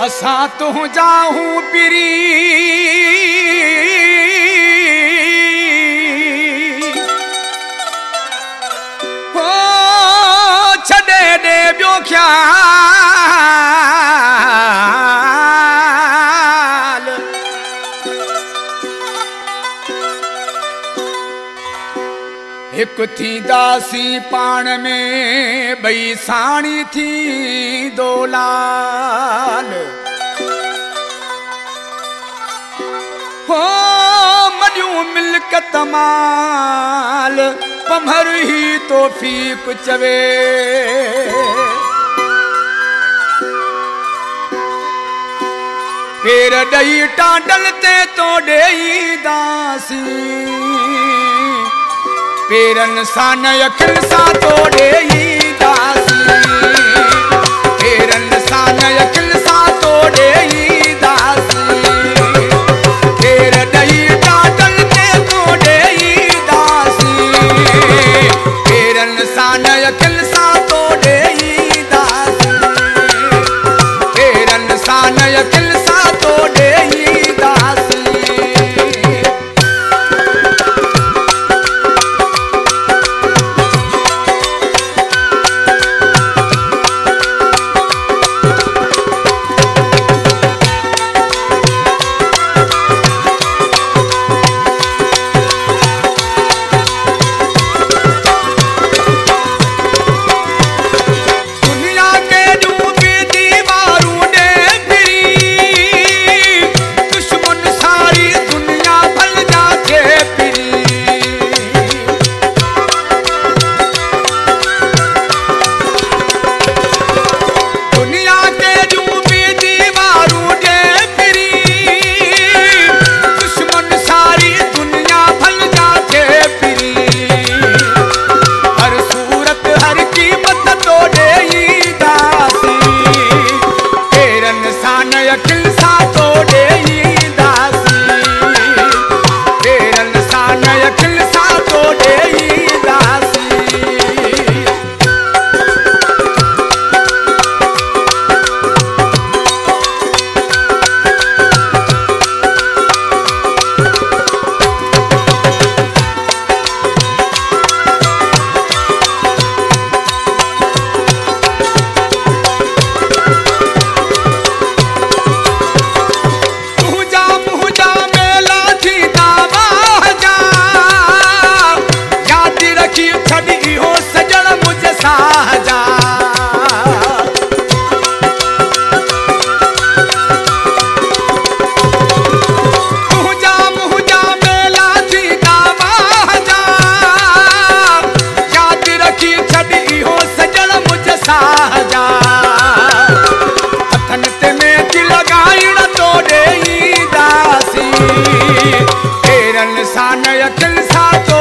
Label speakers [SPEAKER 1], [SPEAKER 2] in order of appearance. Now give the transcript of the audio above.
[SPEAKER 1] असा तू जाऊं पिरी हो छॾे दे ॿियो ख्याल हिकु थींदासी पाण में ॿई साणी थी दोलाल हो मॾियूं मिल्कत माल पमहर ही तौफ़ीक़ चवे पेर ॾई टांडल ते तो ॾेईंदासी पेरन सान अखिल सा तो ॾेईंदासी पेरन सान अखिल सा तो ॾेईंदासी पेर ॾई टांडल ते तो ॾेईंदासी पेरन सान अखिल सा तो ॾेईंदासी पेरन सान अखिल सा तो ॾेईंदासी सान अखिल सा तो